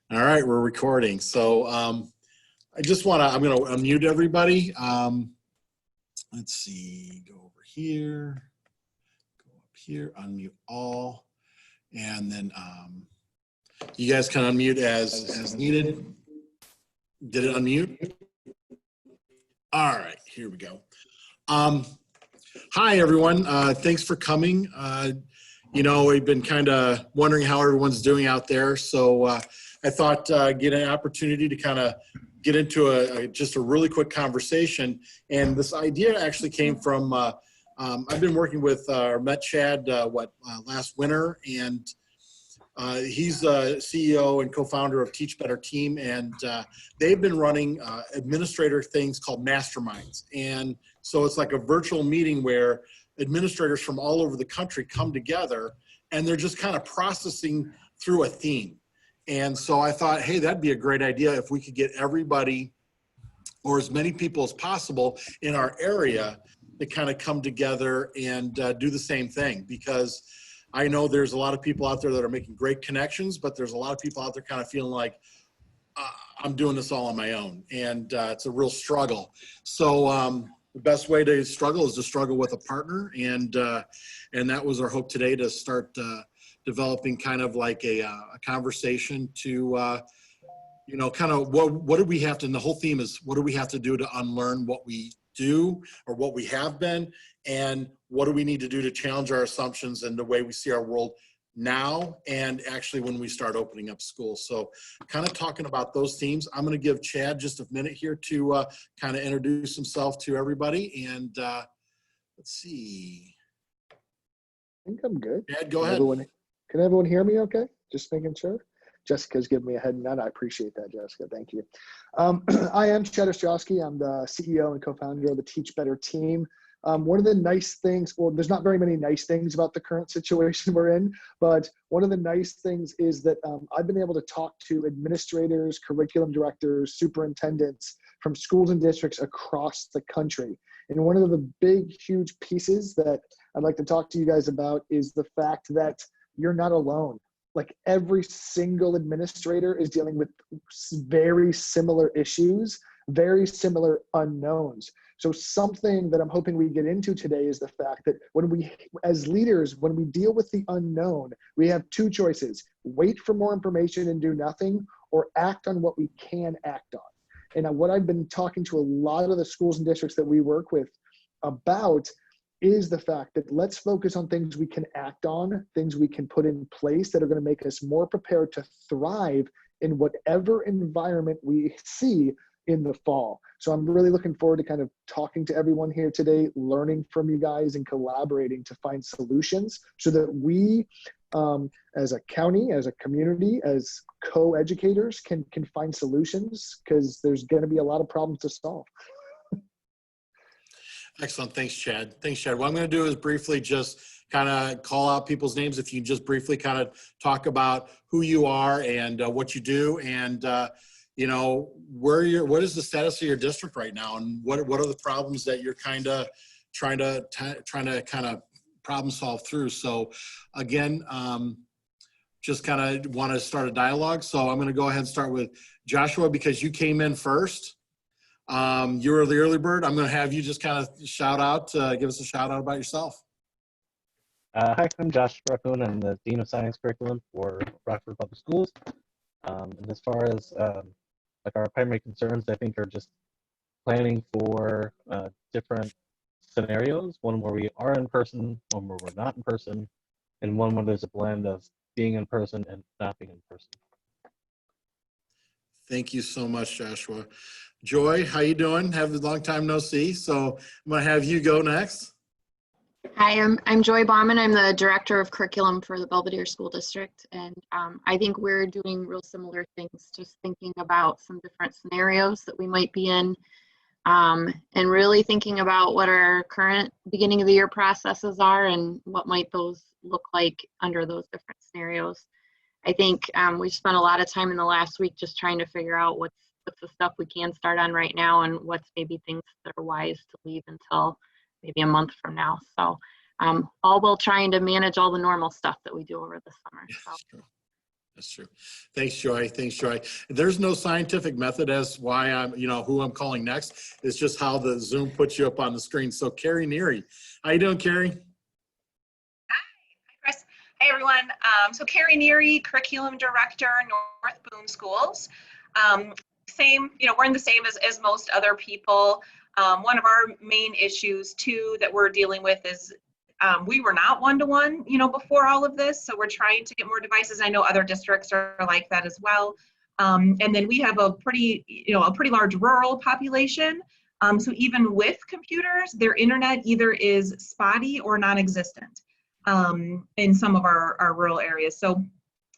All right, we're recording. So I just want to, I'm going to unmute everybody. Let's see, go over here, go up here, unmute all, and then you guys can unmute as needed. Did it unmute? All right, here we go. Hi, everyone. Thanks for coming. We've been kind of wondering how everyone's doing out there. So I thought get an opportunity to kind of get into just a really quick conversation. And this idea actually came from, I've been working with, met Chad, last winter, and he's the CEO and co-founder of Teach Better Team, and they've been running administrator things called masterminds. And so it's like a virtual meeting where administrators from all over the country come together and they're just kind of processing through a theme. And so I thought, hey, that'd be a great idea if we could get everybody or as many people as possible in our area to kind of come together and do the same thing, because I know there's a lot of people out there that are making great connections, but there's a lot of people out there kind of feeling like I'm doing this all on my own, and it's a real struggle. So the best way to struggle is to struggle with a partner, and that was our hope today, to start developing kind of like a conversation to kind of what do we have to, and the whole theme is what do we have to do to unlearn what we do or what we have been, and what do we need to do to challenge our assumptions and the way we see our world now and actually when we start opening up schools. So kind of talking about those themes. I'm going to give Chad just a minute here to kind of introduce himself to everybody, and let's see. I think I'm good. Chad, go ahead. Can everyone hear me okay? Just making sure. Jessica's giving me a head nod. I appreciate that, Jessica. Thank you. I am Chad Ostrowski. I'm the CEO and co-founder of the Teach Better Team. One of the nice things, well, there's not very many nice things about the current situation we're in, but one of the nice things is that I've been able to talk to administrators, curriculum directors, superintendents from schools and districts across the country. And one of the big, huge pieces that I'd like to talk to you guys about is the fact that you're not alone. Like every single administrator is dealing with very similar issues, very similar unknowns. So something that I'm hoping we get into today is the fact that when we, as leaders, when we deal with the unknown, we have two choices: wait for more information and do nothing, or act on what we can act on. And what I've been talking to a lot of the schools and districts that we work with about is the fact that let's focus on things we can act on, things we can put in place that are going to make us more prepared to thrive in whatever environment we see in the fall. So I'm really looking forward to kind of talking to everyone here today, learning from you guys and collaborating to find solutions so that we, as a county, as a community, as co-educators can find solutions, because there's going to be a lot of problems to solve. Excellent. Thanks, Chad. Thanks, Chad. What I'm going to do is briefly just kind of call out people's names. If you just briefly kind of talk about who you are and what you do, and what is the status of your district right now, and what are the problems that you're kind of trying to kind of problem solve through. So again, just kind of want to start a dialogue. So I'm going to go ahead and start with Joshua, because you came in first. You were the early bird. I'm going to have you just kind of shout out, give us a shout out about yourself. Hi, I'm Josh Raccoon. I'm the Dean of Science Curriculum for Rockford Public Schools. And as far as like our primary concerns, I think, are just planning for different scenarios, one where we are in person, one where we're not in person, and one where there's a blend of being in person and not being in person. Thank you so much, Joshua. Joy, how you doing? Have a long time no see. So I'm going to have you go next. Hi, I'm Joy Bauman. I'm the Director of Curriculum for the Belvedere School District, and I think we're doing real similar things, just thinking about some different scenarios that we might be in, and really thinking about what our current beginning of the year processes are and what might those look like under those different scenarios. I think we've spent a lot of time in the last week just trying to figure out what's the stuff we can start on right now, and what's maybe things that are wise to leave until maybe a month from now. So all while trying to manage all the normal stuff that we do over the summer. So. That's true. Thanks, Joy. Thanks, Joy. There's no scientific method as why I'm, who I'm calling next. It's just how the Zoom puts you up on the screen. So Carrie Neary, how you doing, Carrie? Hi, Chris. Hey, everyone. So Carrie Neary, Curriculum Director, North Boone Schools. Same, we're in the same as most other people. One of our main issues, too, that we're dealing with is we were not one-to-one, before all of this. So we're trying to get more devices. I know other districts are like that as well. And then we have a pretty large rural population. So even with computers, their internet either is spotty or non-existent in some of our rural areas. So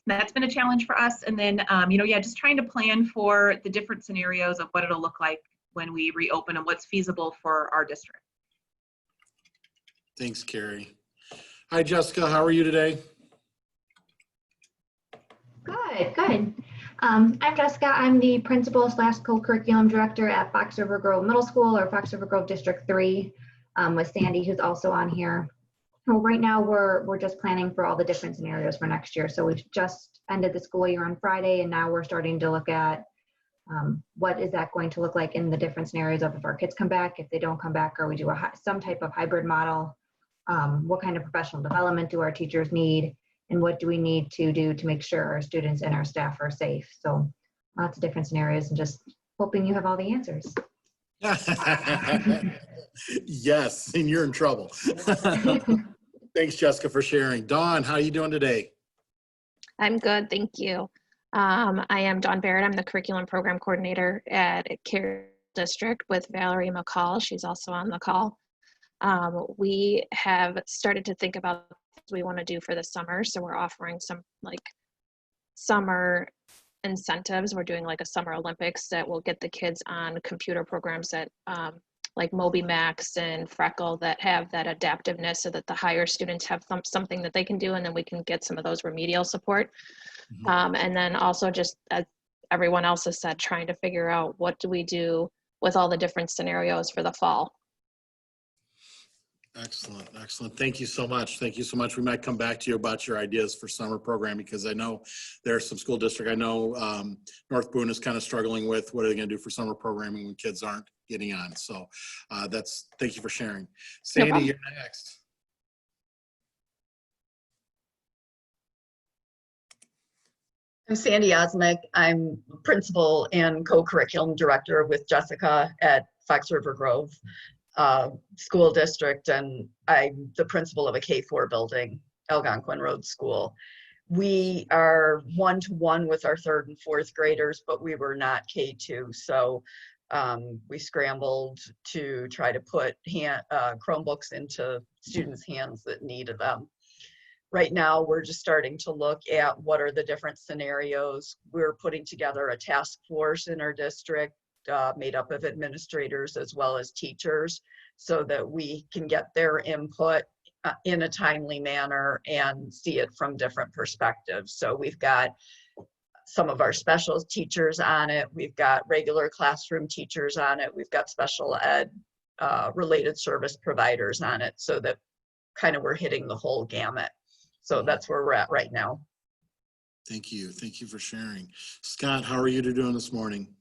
that's been a challenge for us. And then, just trying to plan for the different scenarios of what it'll look like when we reopen and what's feasible for our district. Thanks, Carrie. Hi, Jessica. How are you today? Good. I'm Jessica. I'm the principal / co-curriculum director at Fox River Grove Middle School, or Fox River Grove District 3, with Sandy, who's also on here. Well, right now we're just planning for all the different scenarios for next year. So we've just ended the school year on Friday, and now we're starting to look at what is that going to look like in the different scenarios of if our kids come back, if they don't come back, or we do some type of hybrid model. What kind of professional development do our teachers need, and what do we need to do to make sure our students and our staff are safe? So lots of different scenarios, and just hoping you have all the answers. Yes, and you're in trouble. Thanks, Jessica, for sharing. Dawn, how are you doing today? I'm good, thank you. I am Dawn Barrett. I'm the curriculum program coordinator at Care District with Valerie McCall. She's also on the call. We have started to think about what we want to do for the summer. So we're offering some summer incentives. We're doing a summer Olympics that will get the kids on computer programs that like MobiMax and Freckle that have that adaptiveness, so that the higher students have something that they can do, and then we can get some of those remedial support. And then also, just as everyone else has said, trying to figure out what do we do with all the different scenarios for the fall. Excellent. Thank you so much. We might come back to you about your ideas for summer programming, because I know there's some school district. I know North Boone is kind of struggling with what are they going to do for summer programming when kids aren't getting on. So thank you for sharing. Sandy, you're next. I'm Sandy Osmick. I'm principal and co-curriculum director with Jessica at Fox River Grove School District, and I'm the principal of a K-4 building, Algonquin Road School. We are one-to-one with our 3rd and 4th graders, but we were not K2, so we scrambled to try to put Chromebooks into students' hands that needed them. Right now, we're just starting to look at what are the different scenarios. We're putting together a task force in our district made up of administrators as well as teachers, so that we can get their input in a timely manner and see it from different perspectives. So we've got some of our special teachers on it. We've got regular classroom teachers on it. We've got special ed related service providers on it, so that kind of we're hitting the whole gamut. So that's where we're at right now. Thank you for sharing. Scott, how are you doing this morning?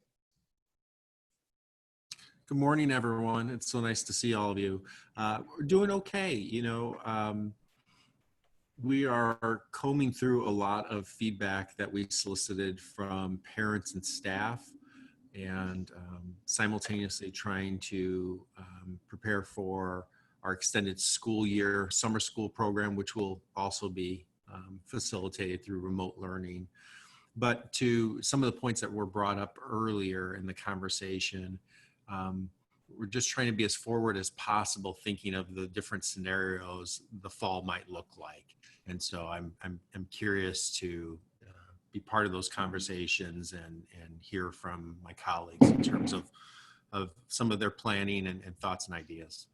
Good morning, everyone. It's so nice to see all of you. We're doing okay. We are combing through a lot of feedback that we solicited from parents and staff, and simultaneously trying to prepare for our extended school year summer school program, which will also be facilitated through remote learning. But to some of the points that were brought up earlier in the conversation, we're just trying to be as forward as possible, thinking of the different scenarios the fall might look like. And so I'm curious to be part of those conversations and hear from my colleagues in terms of some of their planning and thoughts and ideas.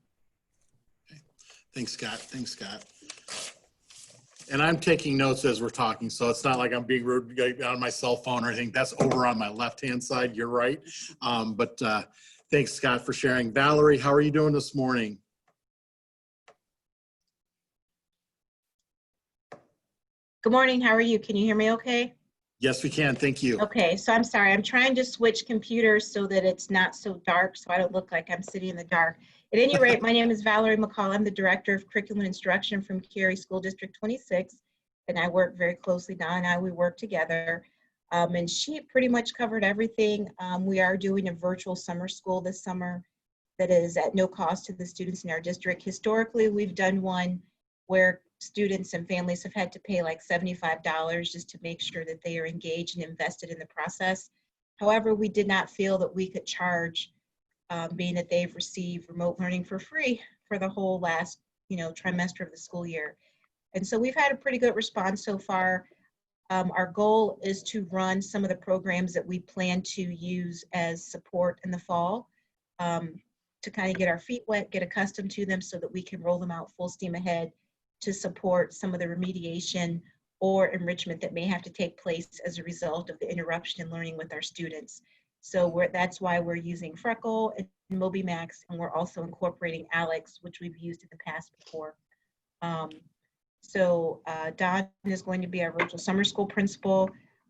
Okay. Thanks, Scott. And I'm taking notes as we're talking, so it's not like I'm being rude on my cell phone or anything. That's over on my left-hand side. You're right. But thanks, Scott, for sharing. Valerie, how are you doing this morning? Good morning. How are you? Can you hear me okay? Yes, we can. Thank you. Okay, so I'm sorry. I'm trying to switch computers so that it's not so dark, so I don't look like I'm sitting in the dark. At any rate, my name is Valerie McCall. I'm the Director of Curriculum and Instruction from Cary School District 26, and I work very closely. Donna and I, we work together, and she pretty much covered everything. We are doing a virtual summer school this summer that is at no cost to the students in our district. Historically, we've done one where students and families have had to pay like $75 just to make sure that they are engaged and invested in the process. However, we did not feel that we could charge, being that they've received remote learning for free for the whole last, trimester of the school year. And so we've had a pretty good response so far. Our goal is to run some of the programs that we plan to use as support in the fall, to kind of get our feet wet, get accustomed to them so that we can roll them out full steam ahead to support some of the remediation or enrichment that may have to take place as a result of the interruption in learning with our students. So that's why we're using Freckle and MobiMax, and we're also incorporating Alex, which we've used in the past before. Don is going to be our virtual summer school principal.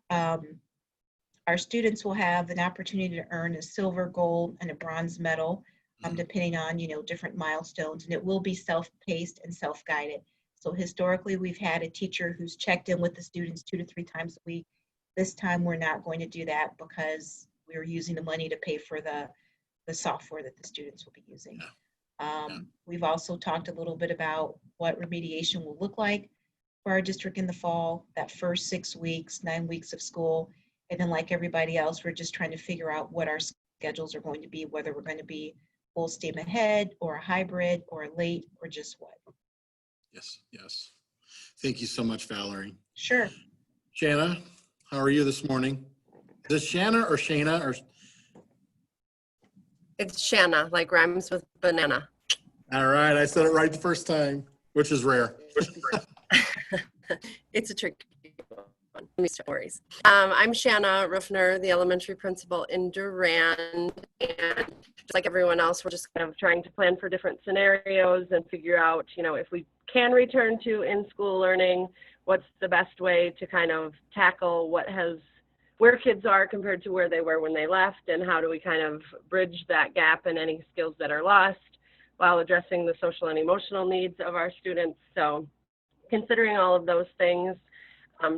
Our students will have an opportunity to earn a silver, gold, and a bronze medal, depending on, different milestones, and it will be self-paced and self-guided. So historically, we've had a teacher who's checked in with the students 2 to 3 times a week. This time, we're not going to do that because we're using the money to pay for the software that the students will be using. We've also talked a little bit about what remediation will look like for our district in the fall, that first 6 weeks, 9 weeks of school. And then like everybody else, we're just trying to figure out what our schedules are going to be, whether we're going to be full steam ahead or a hybrid or a late or just what. Yes. Thank you so much, Valerie. Sure. Shanna, how are you this morning? Is it Shanna or Shana or? It's Shanna, like rhymes with banana. All right, I said it right the first time, which is rare. It's a tricky one. Stories. I'm Shanna Ruffner, the elementary principal in Durand, and just like everyone else, we're just kind of trying to plan for different scenarios and figure out, if we can return to in-school learning, what's the best way to kind of tackle where kids are compared to where they were when they left, and how do we kind of bridge that gap and any skills that are lost while addressing the social and emotional needs of our students. So considering all of those things,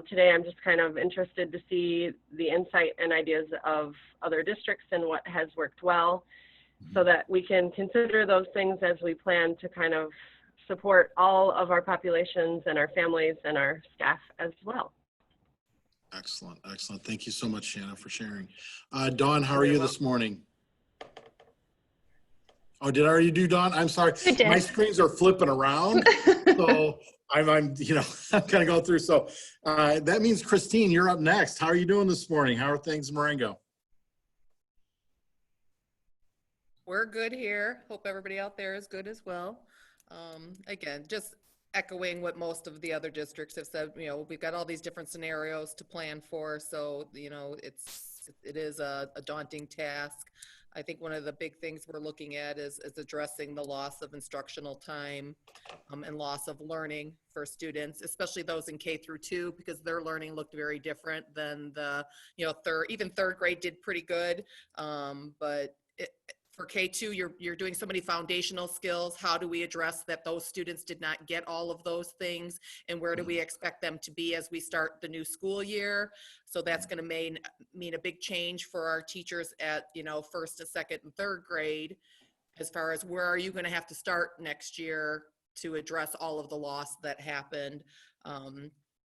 today I'm just kind of interested to see the insight and ideas of other districts and what has worked well, so that we can consider those things as we plan to kind of support all of our populations and our families and our staff as well. Excellent. Thank you so much, Shanna, for sharing. Dawn, how are you this morning? Oh, did I already do Dawn? I'm sorry. My screens are flipping around. So I'm kind of going through. So that means Christine, you're up next. How are you doing this morning? How are things in Marengo? We're good here. Hope everybody out there is good as well. Again, just echoing what most of the other districts have said, we've got all these different scenarios to plan for. So, it is a daunting task. I think one of the big things we're looking at is addressing the loss of instructional time and loss of learning for students, especially those in K through 2, because their learning looked very different than the, even third grade did pretty good. But for K2, you're doing so many foundational skills. How do we address that those students did not get all of those things, and where do we expect them to be as we start the new school year? So that's going to mean a big change for our teachers at, first and second and third grade, as far as where are you going to have to start next year to address all of the loss that happened.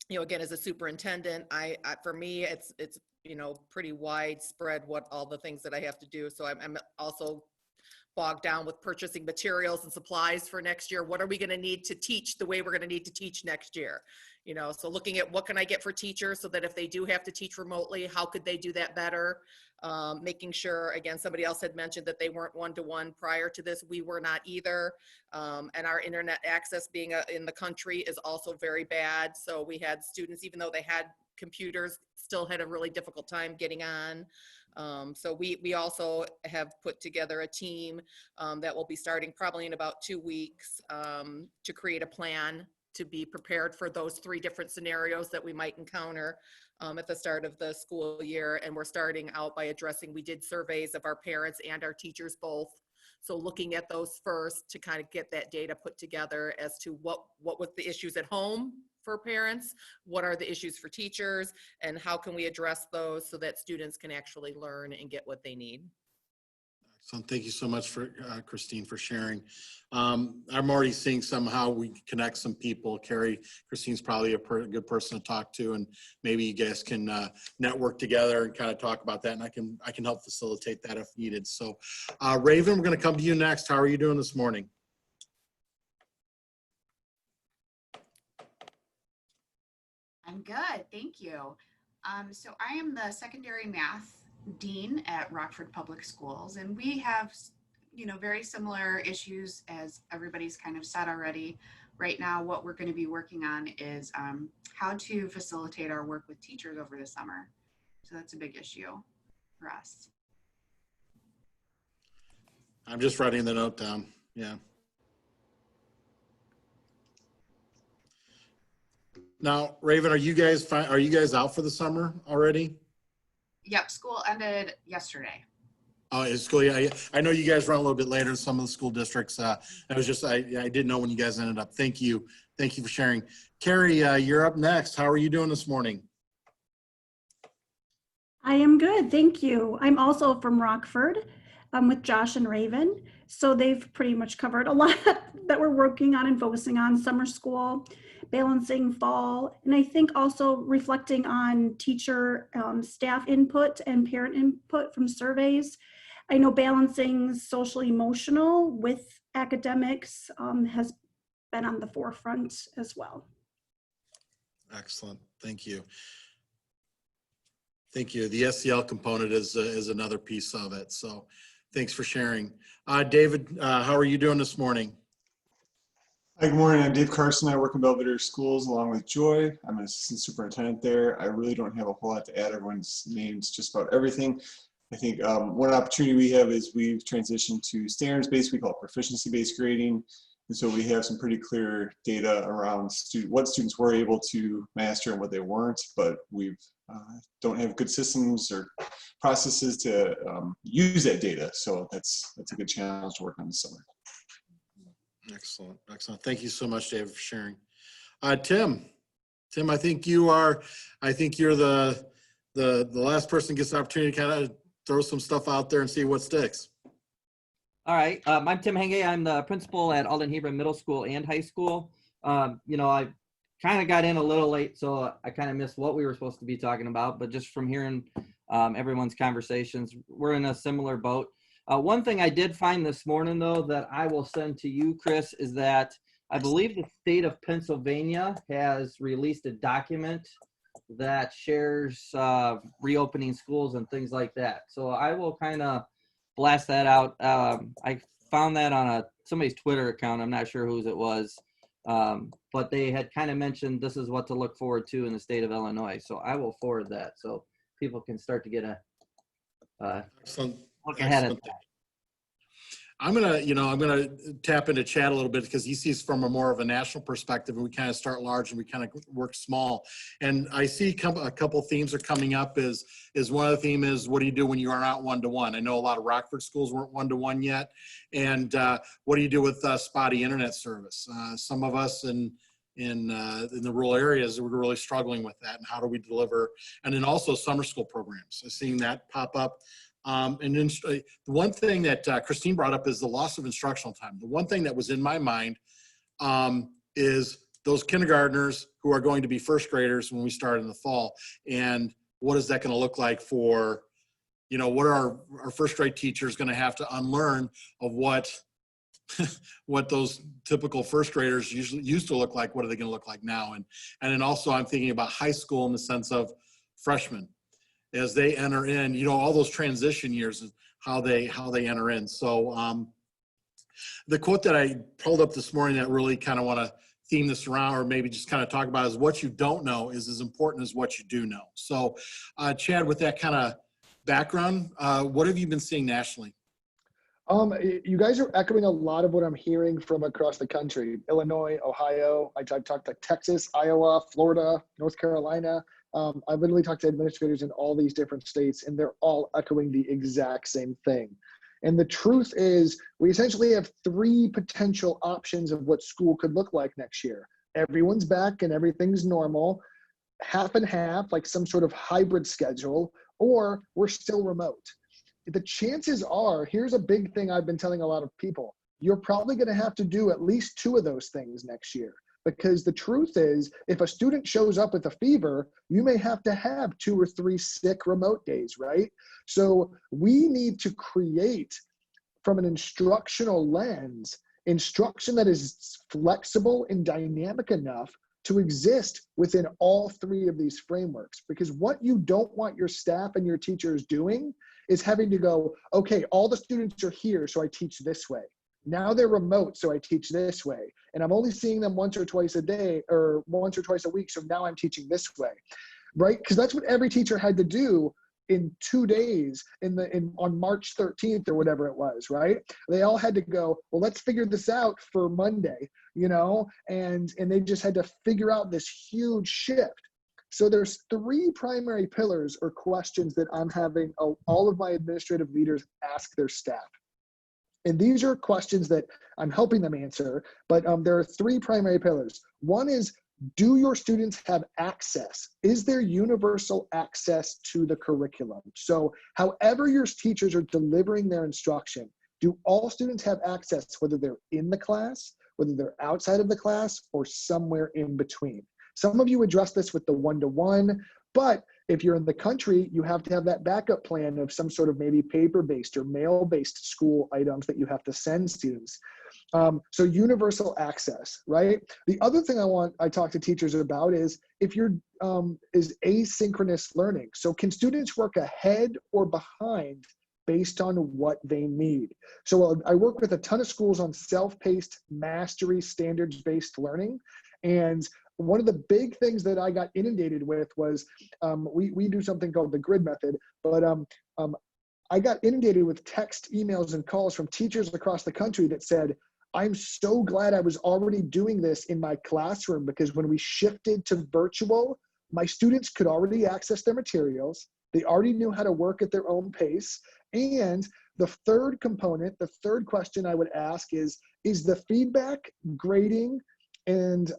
Again, as a superintendent, for me, it's pretty widespread what all the things that I have to do. So I'm also bogged down with purchasing materials and supplies for next year. What are we going to need to teach the way we're going to need to teach next year? So looking at what can I get for teachers so that if they do have to teach remotely, how could they do that better? Making sure, again, somebody else had mentioned that they weren't one-to-one prior to this. We were not either. And our internet access being in the country is also very bad. So we had students, even though they had computers, still had a really difficult time getting on. So we also have put together a team that will be starting probably in about 2 weeks to create a plan to be prepared for those 3 different scenarios that we might encounter. at the start of the school year, and we're starting out by addressing, we did surveys of our parents and our teachers both. So looking at those first to kind of get that data put together as to what was the issues at home for parents, what are the issues for teachers, and how can we address those so that students can actually learn and get what they need. So thank you so much for Christine for sharing. I'm already seeing somehow we connect some people. Carrie, Christine's probably a good person to talk to, and maybe you guys can network together and kind of talk about that. And I can help facilitate that if needed. So, Raven, we're going to come to you next. How are you doing this morning? I'm good, thank you. So I am the secondary math dean at Rockford Public Schools, and we have, very similar issues as everybody's kind of said already. Right now, what we're going to be working on is how to facilitate our work with teachers over the summer. So that's a big issue for us. I'm just writing the note down. Yeah. Now, Raven, are you guys out for the summer already? Yep, school ended yesterday. Oh, it's school. Yeah, I know you guys run a little bit later in some of the school districts. I didn't know when you guys ended up. Thank you for sharing. Carrie, you're up next. How are you doing this morning? I am good, thank you. I'm also from Rockford. With Josh and Raven. So they've pretty much covered a lot that we're working on and focusing on: summer school, balancing fall, and I think also reflecting on teacher staff input and parent input from surveys. I know balancing social emotional with academics has been on the forefront as well. Excellent, thank you. Thank you. The SEL component is another piece of it. So thanks for sharing. David, how are you doing this morning? Hi, good morning. I'm Dave Carson. I work in Belvedere Schools along with Joy. I'm an assistant superintendent there. I really don't have a whole lot to add. Everyone's names just about everything. I think one opportunity we have is we've transitioned to standards-based, we call it proficiency-based grading. And so we have some pretty clear data around what students were able to master and what they weren't, but we don't have good systems or processes to use that data. So that's a good challenge to work on this summer. Excellent, excellent. Thank you so much, David, for sharing. Tim, I think you're the last person who gets the opportunity to kind of throw some stuff out there and see what sticks. All right, I'm Tim Henge. I'm the principal at Alden Hebron Middle School and High School. I kind of got in a little late, so I kind of missed what we were supposed to be talking about, but just from hearing everyone's conversations, we're in a similar boat. One thing I did find this morning, though, that I will send to you, Chris, is that I believe the state of Pennsylvania has released a document that shares reopening schools and things like that. So I will kind of blast that out. I found that on somebody's Twitter account. I'm not sure whose it was, but they had kind of mentioned this is what to look forward to in the state of Illinois. So I will forward that so people can start to get a look ahead of that. I'm gonna tap into Chad a little bit because he sees from a more of a national perspective, and we kind of start large and we kind of work small. And I see a couple themes are coming up. Is one of the theme is what do you do when you are not one-to-one? I know a lot of Rockford schools weren't one-to-one yet, and what do you do with spotty internet service? Some of us in the rural areas, we're really struggling with that, and how do we deliver? And then also summer school programs. I've seen that pop up. And then the one thing that Christine brought up is the loss of instructional time. The one thing that was in my mind is those kindergartners who are going to be first graders when we start in the fall. And what is that going to look like for, what are our first grade teachers going to have to unlearn of what those typical first graders usually used to look like? What are they going to look like now? And then also I'm thinking about high school in the sense of freshmen. As they enter in, all those transition years, how they enter in. So the quote that I pulled up this morning that really kind of want to theme this around, or maybe just kind of talk about, is what you don't know is as important as what you do know. So Chad, with that kind of background, what have you been seeing nationally? You guys are echoing a lot of what I'm hearing from across the country: Illinois, Ohio. I talked to Texas, Iowa, Florida, North Carolina, I literally talked to administrators in all these different states, and they're all echoing the exact same thing. And the truth is, we essentially have three potential options of what school could look like next year. Everyone's back and everything's normal, half and half, like some sort of hybrid schedule, or we're still remote. The chances are, here's a big thing I've been telling a lot of people, you're probably going to have to do at least two of those things next year. Because the truth is, if a student shows up with a fever, you may have to have 2 or 3 sick remote days, right? So we need to create, from an instructional lens, instruction that is flexible and dynamic enough to exist within all three of these frameworks. Because what you don't want your staff and your teachers doing is having to go, okay, all the students are here, so I teach this way. Now they're remote, so I teach this way. And I'm only seeing them once or twice a day or once or twice a week, so now I'm teaching this way, right? Because that's what every teacher had to do in 2 days on March 13th or whatever it was, right? They all had to go, well, let's figure this out for Monday, you know? And they just had to figure out this huge shift. So there's 3 primary pillars or questions that I'm having all of my administrative leaders ask their staff. And these are questions that I'm helping them answer, but there are 3 primary pillars. One is, do your students have access? Is there universal access to the curriculum? So however your teachers are delivering their instruction, do all students have access, whether they're in the class, whether they're outside of the class, or somewhere in between? Some of you address this with the one-to-one, but if you're in the country, you have to have that backup plan of some sort of maybe paper-based or mail-based school items that you have to send students. So universal access, right? The other thing I talk to teachers about is is asynchronous learning. So can students work ahead or behind based on what they need? So I work with a ton of schools on self-paced mastery standards-based learning. And one of the big things that I got inundated with was, we do something called the grid method, but I got inundated with text, emails, and calls from teachers across the country that said, I'm so glad I was already doing this in my classroom, because when we shifted to virtual, my students could already access their materials. They already knew how to work at their own pace. And the third component, the third question I would ask is the feedback, grading, and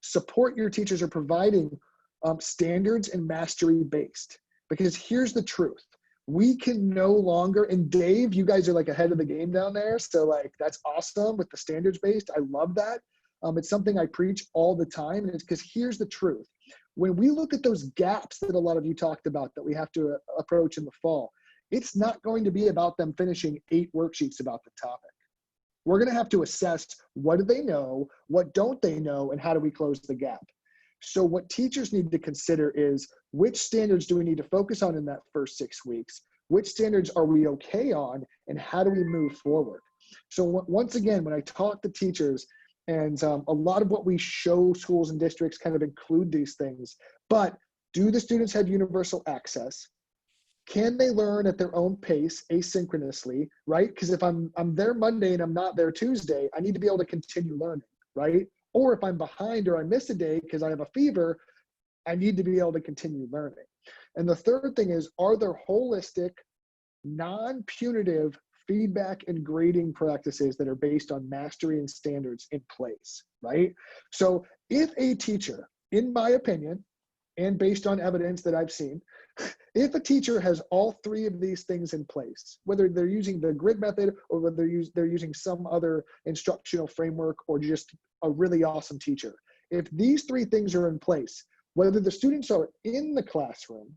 support your teachers are providing standards and mastery based? Because here's the truth. We can no longer, and Dave, you guys are like ahead of the game down there. So like, that's awesome with the standards based. I love that. It's something I preach all the time. And it's because here's the truth. When we look at those gaps that a lot of you talked about that we have to approach in the fall, it's not going to be about them finishing 8 worksheets about the topic. We're going to have to assess, what do they know, what don't they know, and how do we close the gap? So what teachers need to consider is, which standards do we need to focus on in that first 6 weeks? Which standards are we okay on, and how do we move forward? So once again, when I talk to teachers, and a lot of what we show schools and districts kind of include these things, but do the students have universal access? Can they learn at their own pace, asynchronously, right? Because if I'm there Monday and I'm not there Tuesday, I need to be able to continue learning, right? Or if I'm behind or I miss a day because I have a fever, I need to be able to continue learning. And the third thing is, are there holistic, non-punitive feedback and grading practices that are based on mastery and standards in place, right? So if a teacher, in my opinion, and based on evidence that I've seen, if a teacher has all 3 of these things in place, whether they're using the grid method or whether they're using some other instructional framework or just a really awesome teacher, if these 3 things are in place, whether the students are in the classroom,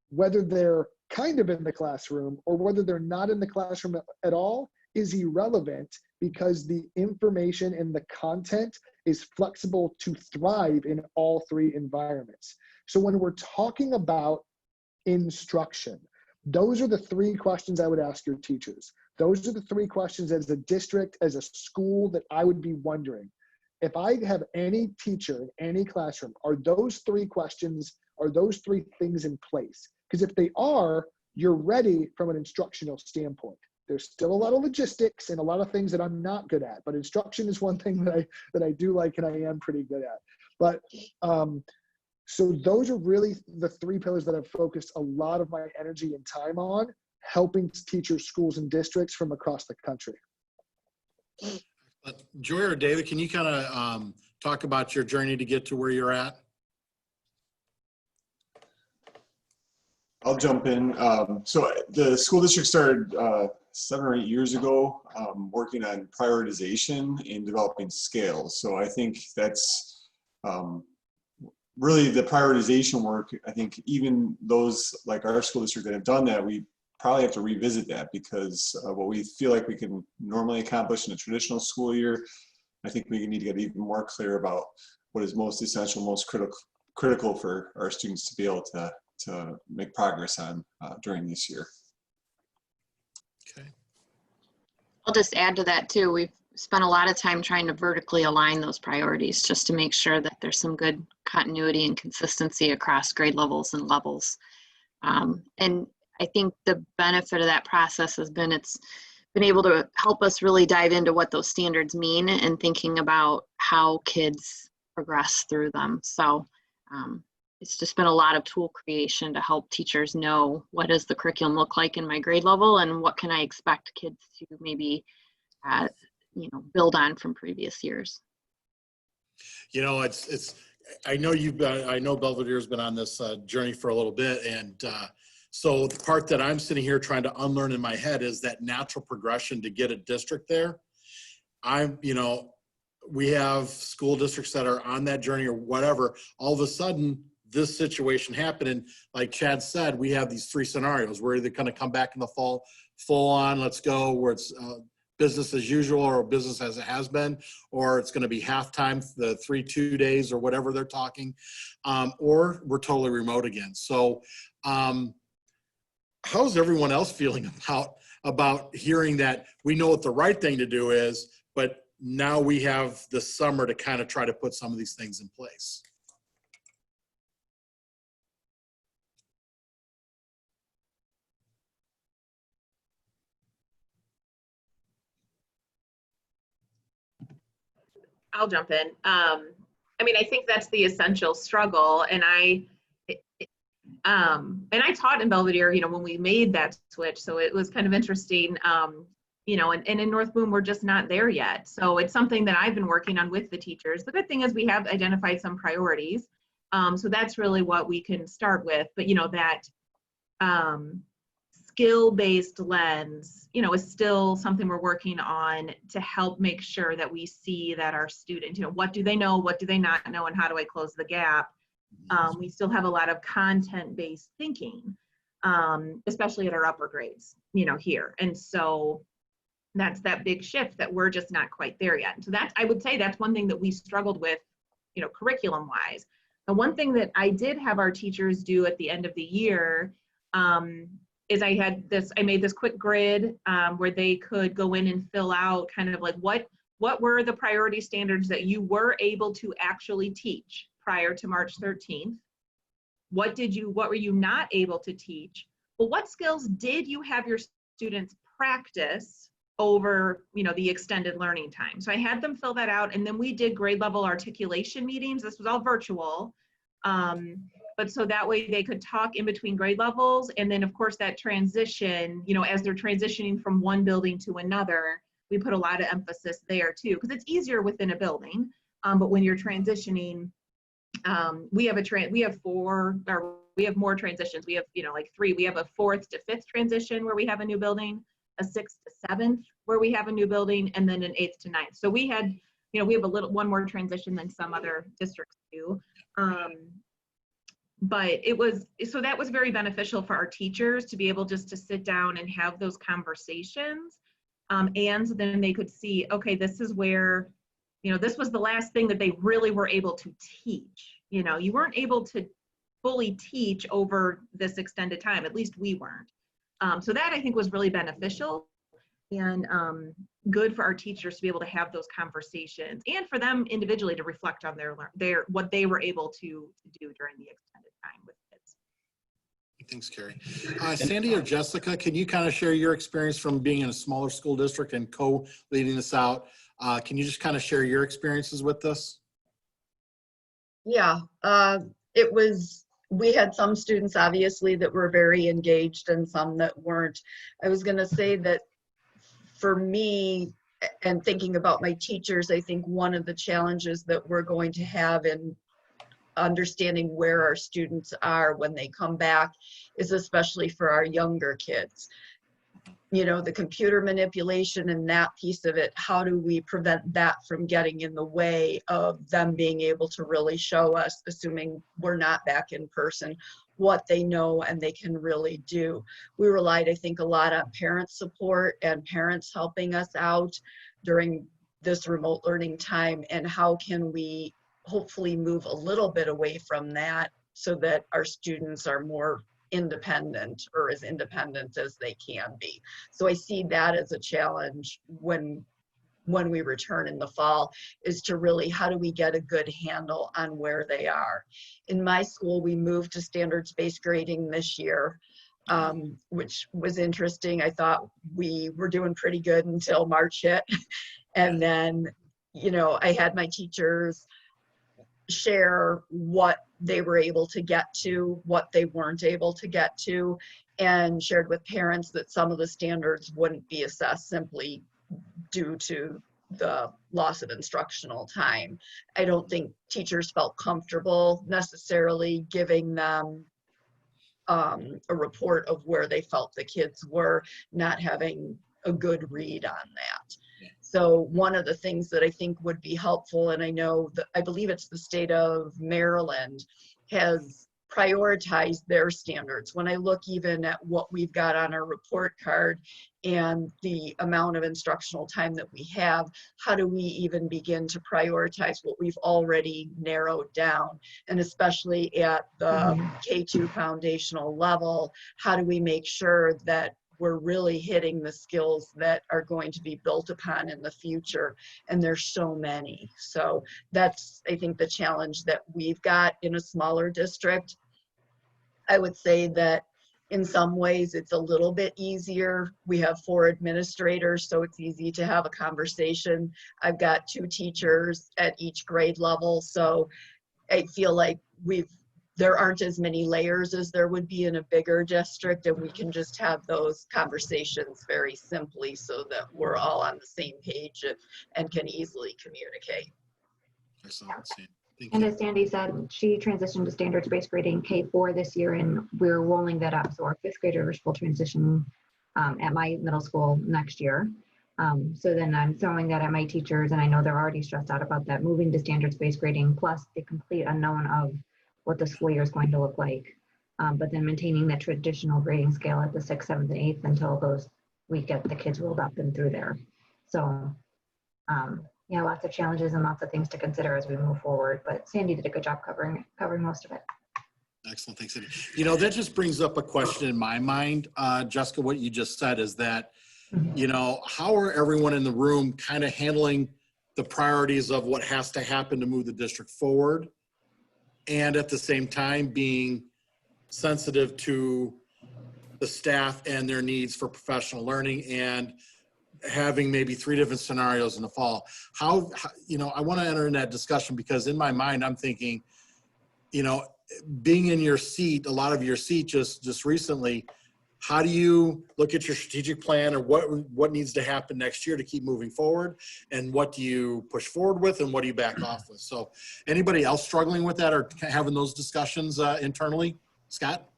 whether they're kind of in the classroom, or whether they're not in the classroom at all, is irrelevant, because the information and the content is flexible to thrive in all 3 environments. So when we're talking about instruction, those are the 3 questions I would ask your teachers. Those are the 3 questions as a district, as a school, that I would be wondering. If I have any teacher in any classroom, are those 3 questions, are those 3 things in place? Because if they are, you're ready from an instructional standpoint. There's still a lot of logistics and a lot of things that I'm not good at, but instruction is one thing that I do like and I am pretty good at. But So those are really the three pillars that I've focused a lot of my energy and time on, helping teachers, schools, and districts from across the country. Joy or David, can you kind of talk about your journey to get to where you're at? I'll jump in. So the school district started 7 or 8 years ago, working on prioritization and developing scales. So I think that's really the prioritization work. I think even those like our school district that have done that, we probably have to revisit that, because what we feel like we can normally accomplish in a traditional school year, I think we need to get even more clear about what is most essential, most critical for our students to be able to make progress on during this year. Okay. I'll just add to that too. We've spent a lot of time trying to vertically align those priorities just to make sure that there's some good continuity and consistency across grade levels and levels. And I think the benefit of that process has been it's been able to help us really dive into what those standards mean and thinking about how kids progress through them. So it's just been a lot of tool creation to help teachers know what does the curriculum look like in my grade level and what can I expect kids to maybe build on from previous years. You know, I know Belvedere's been on this journey for a little bit, and so the part that I'm sitting here trying to unlearn in my head is that natural progression to get a district there. We have school districts that are on that journey or whatever. All of a sudden, this situation happened, and like Chad said, we have these three scenarios. We're either going to come back in the fall, full on, let's go, where it's business as usual or business as it has been, or it's going to be halftime, the 3-2 days or whatever they're talking, or we're totally remote again. So how's everyone else feeling about hearing that we know what the right thing to do is, but now we have the summer to kind of try to put some of these things in place? I'll jump in. I think that's the essential struggle. And I taught in Belvedere, when we made that switch. So it was kind of interesting, and in North Boone, we're just not there yet. So it's something that I've been working on with the teachers. The good thing is we have identified some priorities. So that's really what we can start with. But, that skill-based lens, is still something we're working on to help make sure that we see that our students, what do they know, what do they not know, and how do I close the gap? We still have a lot of content-based thinking, especially at our upper grades, here. And so that's that big shift that we're just not quite there yet. And so I would say that's one thing that we struggled with, curriculum-wise. The one thing that I did have our teachers do at the end of the year is I made this quick grid where they could go in and fill out kind of like what were the priority standards that you were able to actually teach prior to March 13th? What were you not able to teach? Well, what skills did you have your students practice over, the extended learning time? So I had them fill that out, and then we did grade level articulation meetings. This was all virtual. But so that way they could talk in between grade levels. And then of course that transition, as they're transitioning from one building to another, we put a lot of emphasis there too, because it's easier within a building. But when you're transitioning, we have more transitions. We have, three. We have a 4th to 5th transition where we have a new building, a 6th to 7th where we have a new building, and then an 8th to 9th. So we had, we have one more transition than some other districts do. But that was very beneficial for our teachers to be able just to sit down and have those conversations. And then they could see, okay, this is where, this was the last thing that they really were able to teach. You weren't able to fully teach over this extended time, at least we weren't. So that I think was really beneficial and good for our teachers to be able to have those conversations and for them individually to reflect on what they were able to do during the extended time with kids. Thanks, Carrie. Sandy or Jessica, can you kind of share your experience from being in a smaller school district and co-leading this out? Can you just kind of share your experiences with this? Yeah. it was, we had some students obviously that were very engaged and some that weren't. I was going to say that for me, and thinking about my teachers, I think one of the challenges that we're going to have in understanding where our students are when they come back is especially for our younger kids. You know, the computer manipulation and that piece of it, how do we prevent that from getting in the way of them being able to really show us, assuming we're not back in person, what they know and they can really do. We relied, I think, a lot on parent support and parents helping us out during this remote learning time, and how can we hopefully move a little bit away from that so that our students are more independent, or as independent as they can be. So I see that as a challenge when we return in the fall, is to really, how do we get a good handle on where they are. In my school, we moved to standards-based grading this year, which was interesting. I thought we were doing pretty good until March hit. And then, you know, I had my teachers share what they were able to get to, what they weren't able to get to, and shared with parents that some of the standards wouldn't be assessed simply due to the loss of instructional time. I don't think teachers felt comfortable necessarily giving them a report of where they felt the kids were, not having a good read on that. So one of the things that I think would be helpful, and I know that I believe it's the state of Maryland has prioritized their standards. When I look even at what we've got on our report card and the amount of instructional time that we have, how do we even begin to prioritize what we've already narrowed down? And especially at the K2 foundational level, how do we make sure that we're really hitting the skills that are going to be built upon in the future? And there's so many. So that's, I think, the challenge that we've got in a smaller district. I would say that in some ways it's a little bit easier. We have 4 administrators, so it's easy to have a conversation. I've got 2 teachers at each grade level, so I feel like there aren't as many layers as there would be in a bigger district, and we can just have those conversations very simply so that we're all on the same page and can easily communicate. Excellent. And as Sandy said, she transitioned to standards-based grading K4 this year, and we're rolling that up. So our 5th graders will transition at my middle school next year. So then I'm throwing that at my teachers, and I know they're already stressed out about that, moving to standards-based grading, plus the complete unknown of what the school year is going to look like. But then maintaining that traditional grading scale at the 6th, 7th, and 8th until we get the kids rolled up and through there. So yeah, lots of challenges and lots of things to consider as we move forward. But Sandy did a good job covering most of it. Excellent, thanks, Sandy. You know, that just brings up a question in my mind, Jessica. What you just said is that, you know, how are everyone in the room kind of handling the priorities of what has to happen to move the district forward, and at the same time being sensitive to the staff and their needs for professional learning, and having maybe 3 different scenarios in the fall? How you know, I want to enter in that discussion because in my mind, I'm thinking, you know, being in your seat, a lot of your seat just recently, how do you look at your strategic plan, or what needs to happen next year to keep moving forward, and what do you push forward with, and what do you back off with? So anybody else struggling with that or having those discussions internally? Scott?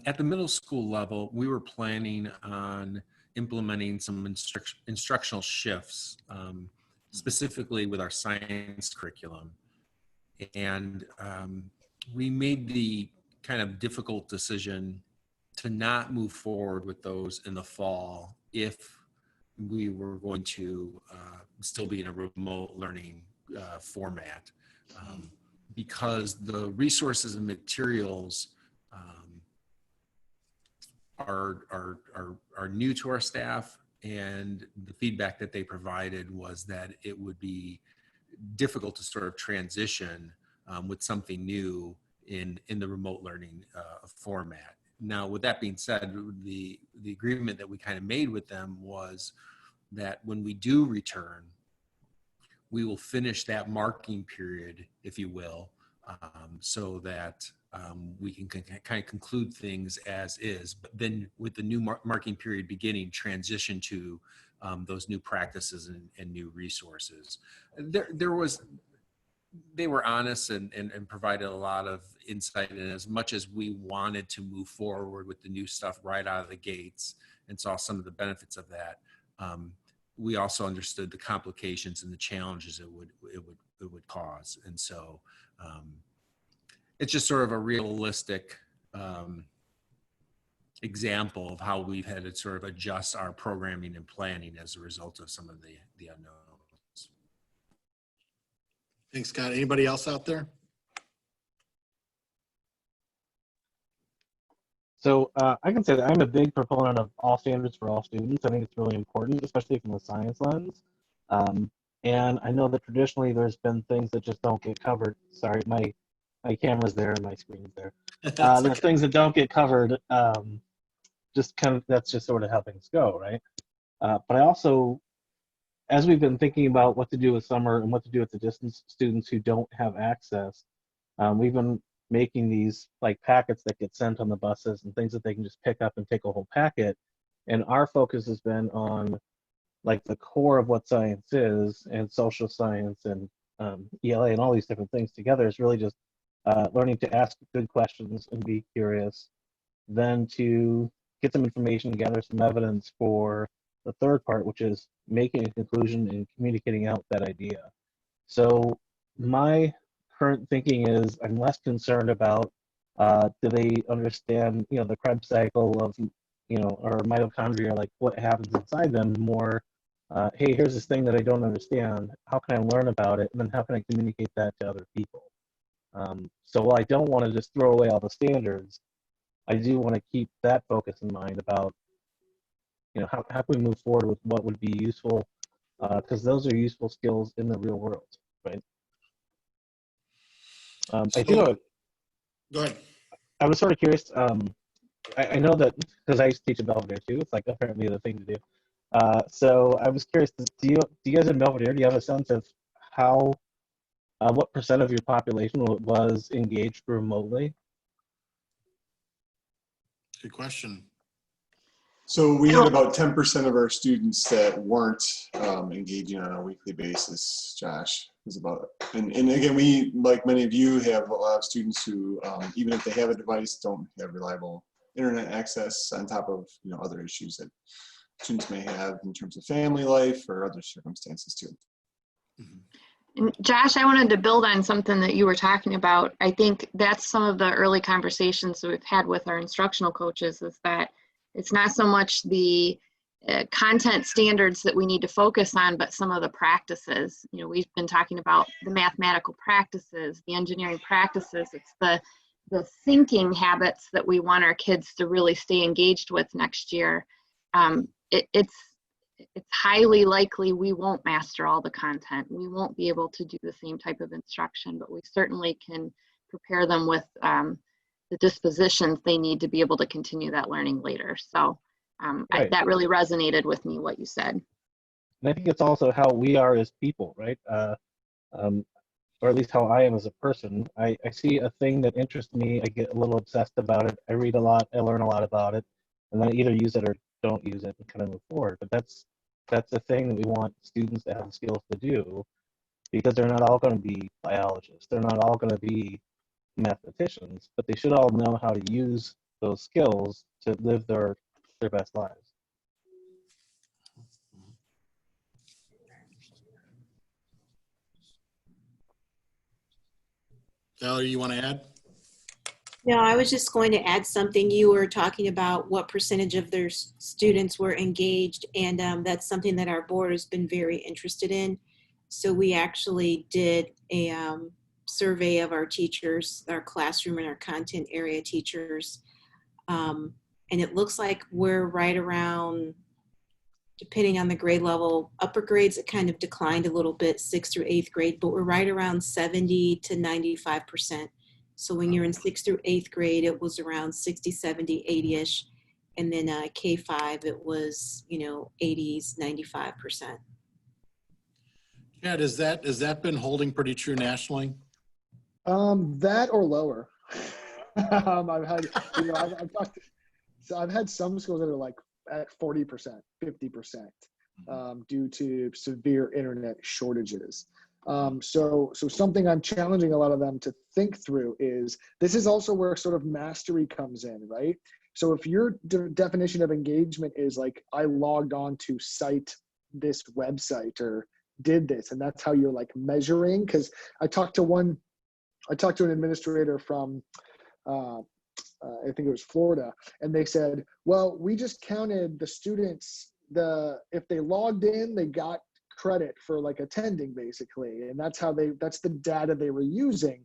At the middle school level, we were planning on implementing some instructional shifts, specifically with our science curriculum. And we made the kind of difficult decision to not move forward with those in the fall if we were going to still be in a remote learning format, because the resources and materials are new to our staff, and the feedback that they provided was that it would be difficult to sort of transition with something new in the remote learning format. Now, with that being said, the agreement that we kind of made with them was that when we do return, we will finish that marking period, if you will, so that we can kind of conclude things as is, but then with the new marking period beginning, transition to those new practices and new resources. They were honest and provided a lot of insight. And as much as we wanted to move forward with the new stuff right out of the gates and saw some of the benefits of that, we also understood the complications and the challenges it would cause. And so it's just sort of a realistic example of how we've had to sort of adjust our programming and planning as a result of some of the unknowns. Thanks, Scott. Anybody else out there? So I can say that I'm a big proponent of all standards for all students. I think it's really important, especially from the science lens. And I know that traditionally there's been things that just don't get covered. Sorry, my camera's there and my screen's there. There's things that don't get covered. Just kind of, that's just sort of how things go, right? But I also, as we've been thinking about what to do with summer and what to do with the distance students who don't have access, we've been making these like packets that get sent on the buses and things that they can just pick up and take a whole packet. And our focus has been on like the core of what science is, and social science and ELA and all these different things together is really just learning to ask good questions and be curious, then to get some information, gather some evidence for the third part, which is making a conclusion and communicating out that idea. So my current thinking is I'm less concerned about do they understand, the Krebs cycle of, or mitochondria, like what happens inside them, more, hey, here's this thing that I don't understand. How can I learn about it? And then how can I communicate that to other people? So while I don't want to just throw away all the standards, I do want to keep that focus in mind about, how can we move forward with what would be useful, because those are useful skills in the real world, right? I do know. Go ahead. I was sort of curious. I know that because I used to teach at Belvedere too. It's like apparently the thing to do. So I was curious. Do you guys in Belvedere, do you have a sense of how what % of your population was engaged remotely? Good question. So we had about 10% of our students that weren't engaging on a weekly basis, Josh. Is about, and again, we, like many of you, have a lot of students who, even if they have a device, don't have reliable internet access, on top of other issues that students may have in terms of family life or other circumstances too. And Josh, I wanted to build on something that you were talking about. I think that's some of the early conversations that we've had with our instructional coaches, is that it's not so much the content standards that we need to focus on, but some of the practices. We've been talking about the mathematical practices, the engineering practices. It's the thinking habits that we want our kids to really stay engaged with next year. It's highly likely we won't master all the content. We won't be able to do the same type of instruction, but we certainly can prepare them with the dispositions they need to be able to continue that learning later. So Right. that really resonated with me, what you said. And I think it's also how we are as people, right? Or at least how I am as a person. I see a thing that interests me, I get a little obsessed about it. I read a lot, I learn a lot about it, and then I either use it or don't use it and kind of move forward. But that's the thing that we want students to have the skills to do, because they're not all going to be biologists. They're not all going to be mathematicians, but they should all know how to use those skills to live their best lives. Valerie, you want to add? No, I was just going to add something. You were talking about what percentage of their students were engaged, and that's something that our board has been very interested in. So we actually did a survey of our teachers, our classroom and our content area teachers, and it looks like we're right around, depending on the grade level, upper grades, it kind of declined a little bit, 6th through 8th grade, but we're right around 70 to 95%. So when you're in 6th through 8th grade, it was around 60, 70, 80-ish. And then K-5, it was, 80s, 95%. Yeah, has that been holding pretty true nationally? That or lower. I've had, I've talked, so I've had some schools that are like at 40%, 50%, due to severe internet shortages. So something I'm challenging a lot of them to think through is, this is also where sort of mastery comes in, right? So if your definition of engagement is like, I logged on to cite this website or did this, and that's how you're like measuring. Because I talked to an administrator from, I think it was Florida, and they said, well, we just counted the students, if they logged in, they got credit for like attending basically. And that's the data they were using.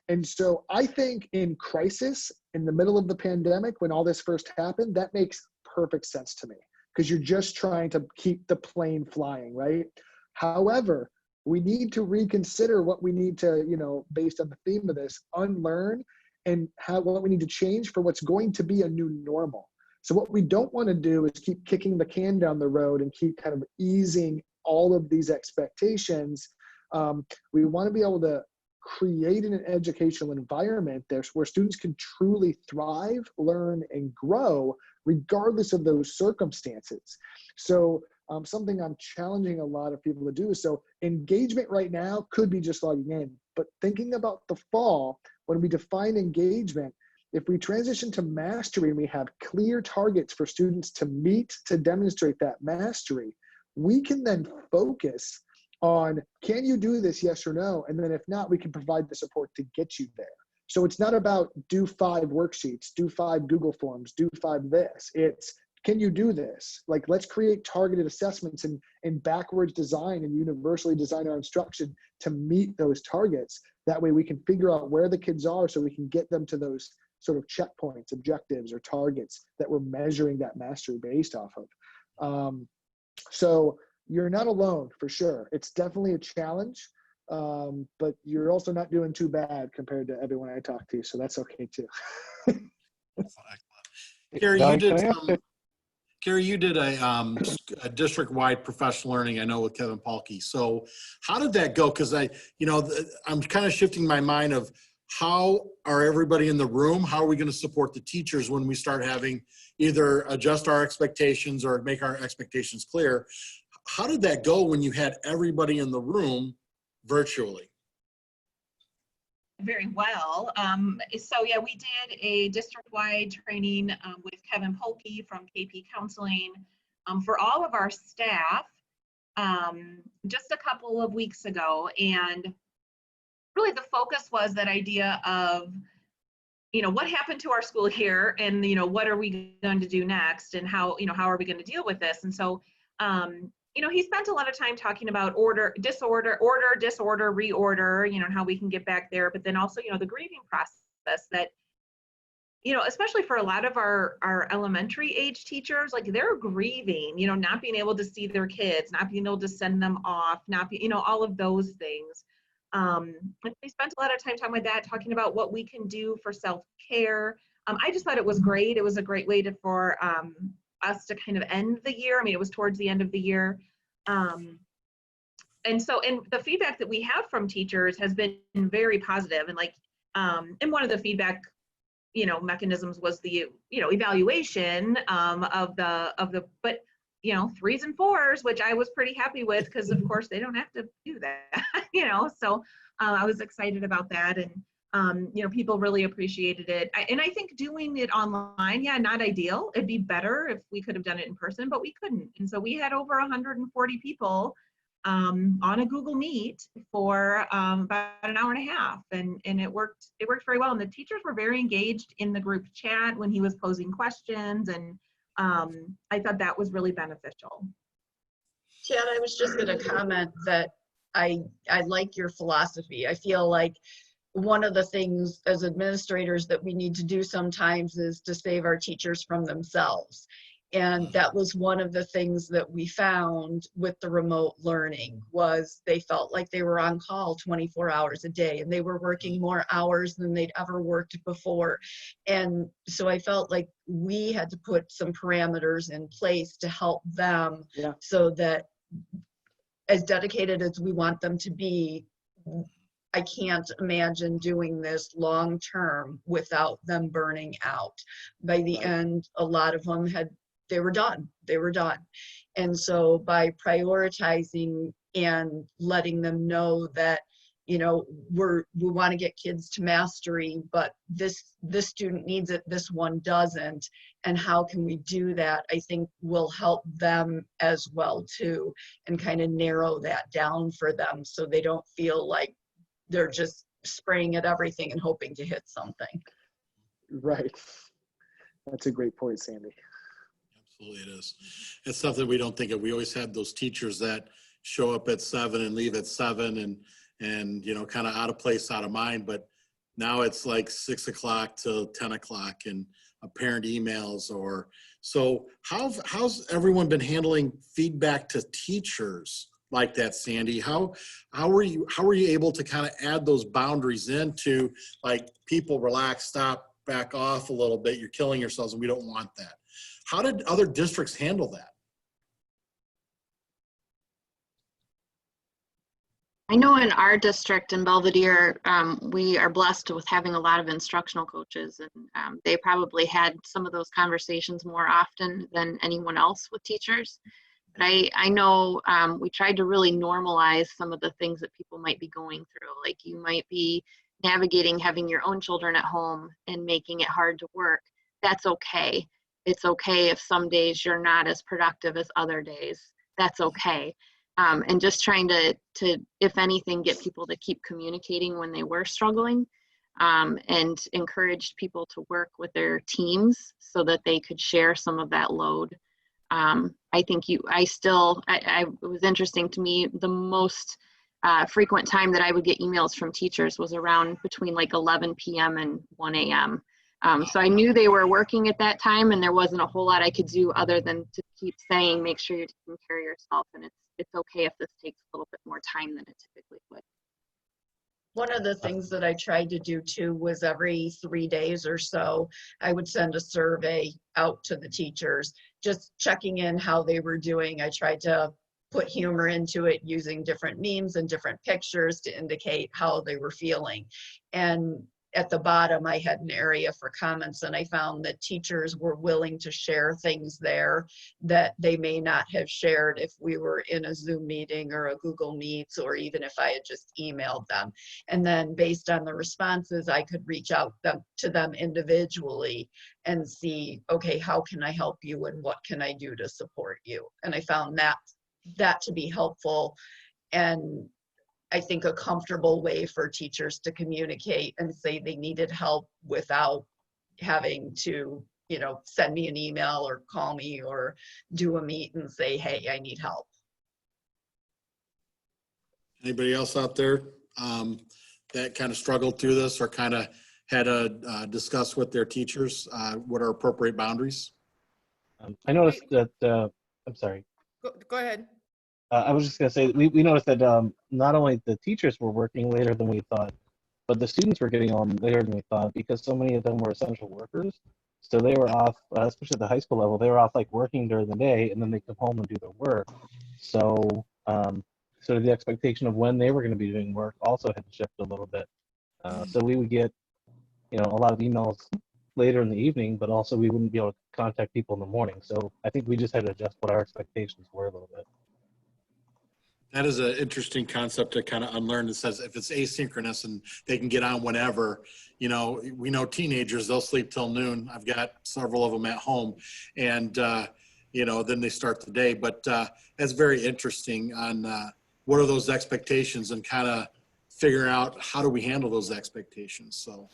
And so I think in crisis, in the middle of the pandemic, when all this first happened, that makes perfect sense to me, because you're just trying to keep the plane flying, right? However, we need to reconsider what we need to, based on the theme of this, unlearn, and what we need to change for what's going to be a new normal. So what we don't want to do is keep kicking the can down the road and keep kind of easing all of these expectations. We want to be able to create an educational environment there where students can truly thrive, learn, and grow regardless of those circumstances. So something I'm challenging a lot of people to do is, so engagement right now could be just logging in, but thinking about the fall, when we define engagement, if we transition to mastery and we have clear targets for students to meet to demonstrate that mastery, we can then focus on, can you do this, yes or no? And then if not, we can provide the support to get you there. So it's not about do 5 worksheets, do 5 Google Forms, do 5 this. It's, can you do this? Like, let's create targeted assessments and backwards design and universally design our instruction to meet those targets. That way we can figure out where the kids are so we can get them to those sort of checkpoints, objectives, or targets that we're measuring that mastery based off of. So you're not alone for sure. It's definitely a challenge, but you're also not doing too bad compared to everyone I talk to. So that's okay too. Carrie, you did a district-wide professional learning, I know, with Kevin Paulke. So how did that go? Because I'm kind of shifting my mind of, how are everybody in the room? How are we going to support the teachers when we start having either adjust our expectations or make our expectations clear? How did that go when you had everybody in the room virtually? Very well. So yeah, we did a district-wide training with Kevin Polke from KP Counseling for all of our staff just a couple of weeks ago. And really the focus was that idea of, what happened to our school here, and, what are we going to do next, and how are we going to deal with this? And so, he spent a lot of time talking about order, disorder, reorder, and how we can get back there. But then also, the grieving process that, especially for a lot of our elementary age teachers, like, they're grieving, not being able to see their kids, not being able to send them off, all of those things. We spent a lot of time talking about that, talking about what we can do for self-care. I just thought it was great. It was a great way for us to kind of end the year. I mean, it was towards the end of the year. And the feedback that we have from teachers has been very positive. And one of the feedback, mechanisms was the, evaluation of the, but 3s and 4s, which I was pretty happy with, because of course they don't have to do that, so I was excited about that. And, people really appreciated it. And I think doing it online, not ideal. It'd be better if we could have done it in person, but we couldn't. And so we had over 140 people on a Google Meet for about an hour and a half. And it worked very well. And the teachers were very engaged in the group chat when he was posing questions. And I thought that was really beneficial. Chad, I was just going to comment that I like your philosophy. I feel like one of the things as administrators that we need to do sometimes is to save our teachers from themselves. And that was one of the things that we found with the remote learning, was they felt like they were on call 24 hours a day, and they were working more hours than they'd ever worked before. And so I felt like we had to put some parameters in place to help them, so that as dedicated as we want them to be, I can't imagine doing this long term without them burning out. By the end, a lot of them they were done. They were done. And so by prioritizing and letting them know that, you know, we want to get kids to mastery, but this student needs it, this one doesn't, and how can we do that, I think will help them as well too, and kind of narrow that down for them so they don't feel like they're just spraying at everything and hoping to hit something. Right. That's a great point, Sandy. Absolutely it is. It's something we don't think of. We always had those teachers that show up at 7 and leave at 7 and you know, kind of out of place, out of mind. But now it's like 6 o'clock till 10 o'clock and parent emails or so. How's everyone been handling feedback to teachers like that, Sandy? How are you able to kind of add those boundaries into, like, people relax, stop, back off a little bit, you're killing yourselves and we don't want that? How did other districts handle that? I know in our district in Belvedere, we are blessed with having a lot of instructional coaches, and they probably had some of those conversations more often than anyone else with teachers. But I know we tried to really normalize some of the things that people might be going through. Like, you might be navigating having your own children at home and making it hard to work. That's okay. It's okay if some days you're not as productive as other days. That's okay. And just trying to, if anything, get people to keep communicating when they were struggling, and encouraged people to work with their teams so that they could share some of that load. I think it was interesting to me, the most frequent time that I would get emails from teachers was around between like 11 p.m. and 1 a.m. So I knew they were working at that time, and there wasn't a whole lot I could do other than to keep saying, make sure you're taking care of yourself, and it's okay if this takes a little bit more time than it typically would. One of the things that I tried to do too was every 3 days or so, I would send a survey out to the teachers, just checking in how they were doing. I tried to put humor into it using different memes and different pictures to indicate how they were feeling. And at the bottom, I had an area for comments, and I found that teachers were willing to share things there that they may not have shared if we were in a Zoom meeting or a Google Meets, or even if I had just emailed them. And then based on the responses, I could reach out to them individually and see, okay, how can I help you and what can I do to support you? And I found that to be helpful, and I think a comfortable way for teachers to communicate and say they needed help without having to, you know, send me an email or call me or do a meet and say, hey, I need help. Anybody else out there that kind of struggled through this or kind of had to discuss with their teachers what are appropriate boundaries? I noticed that, I'm sorry. Go ahead. I was just going to say, we noticed that not only the teachers were working later than we thought, but the students were getting on later than we thought, because so many of them were essential workers. So they were off, especially at the high school level, they were off like working during the day, and then they come home and do their work. So sort of the expectation of when they were going to be doing work also had to shift a little bit. So we would get, you know, a lot of emails later in the evening, but also we wouldn't be able to contact people in the morning. So I think we just had to adjust what our expectations were a little bit. That is an interesting concept to kind of unlearn. That says if it's asynchronous and they can get on whenever, you know, we know teenagers, they'll sleep till noon. I've got several of them at home, and you know, then they start the day. But that's very interesting on what are those expectations and kind of figuring out how do we handle those expectations. So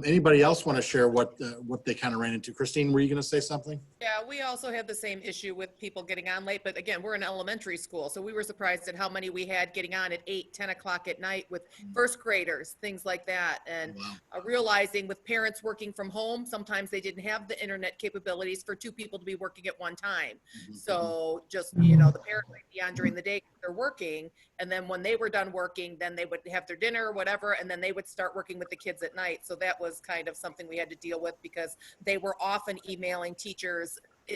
anybody else want to share what they kind of ran into? Christine, were you going to say something? Yeah, we also had the same issue with people getting on late, but again, we're an elementary school, so we were surprised at how many we had getting on at 8, 10 o'clock at night with first graders, things like that. And realizing with parents working from home, sometimes they didn't have the internet capabilities for 2 people to be working at one time. So just, you know, the parent might be on during the day because they're working, and then when they were done working, then they would have their dinner or whatever, and then they would start working with the kids at night. So that was kind of something we had to deal with, because they were often emailing teachers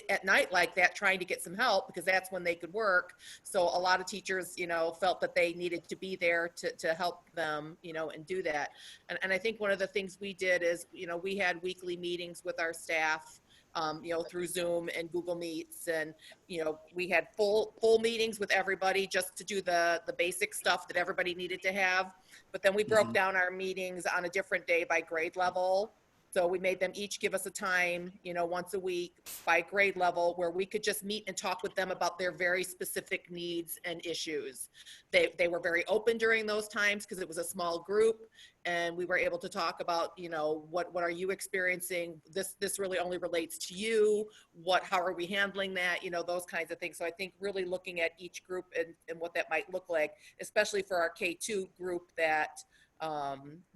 at night like that trying to get some help because that's when they could work. So a lot of teachers, felt that they needed to be there to help them, and do that. And I think one of the things we did is, we had weekly meetings with our staff, through Zoom and Google Meets, and we had full meetings with everybody just to do the basic stuff that everybody needed to have. But then we broke down our meetings on a different day by grade level. So we made them each give us a time, once a week by grade level where we could just meet and talk with them about their very specific needs and issues. They were very open during those times because it was a small group, and we were able to talk about, what are you experiencing? This really only relates to you. How are we handling that? Those kinds of things. So I think really looking at each group and what that might look like, especially for our K2 group that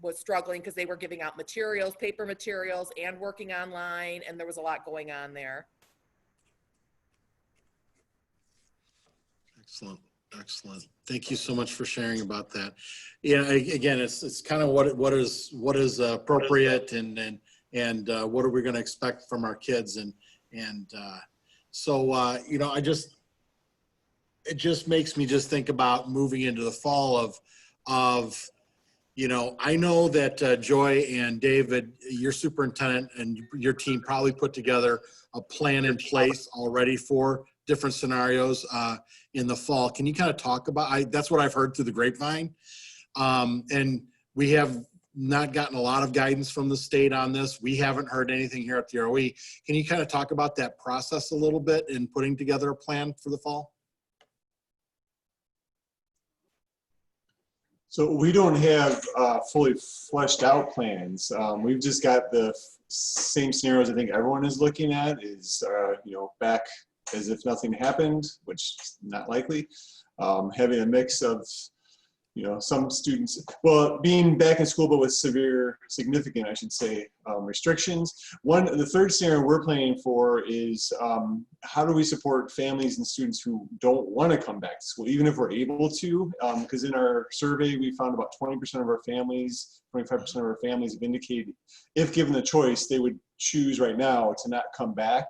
was struggling because they were giving out materials, paper materials, and working online, and there was a lot going on there. Excellent. Excellent. Thank you so much for sharing about that. Yeah, again, it's kind of what is appropriate and what are we going to expect from our kids, so it just makes me just think about moving into the fall of I know that Joy and David, your superintendent and your team probably put together a plan in place already for different scenarios in the fall. Can you kind of talk about, that's what I've heard through the grapevine. And we have not gotten a lot of guidance from the state on this. We haven't heard anything here at the ROE. Can you kind of talk about that process a little bit in putting together a plan for the fall? So we don't have fully fleshed out plans. We've just got the same scenarios I think everyone is looking at is, back as if nothing happened, which is not likely. Having a mix of, some students, well, being back in school, but with significant, I should say, restrictions. The third scenario we're planning for is how do we support families and students who don't want to come back to school, even if we're able to, because in our survey, we found about 20% of our families, 25% of our families have indicated, if given the choice, they would choose right now to not come back.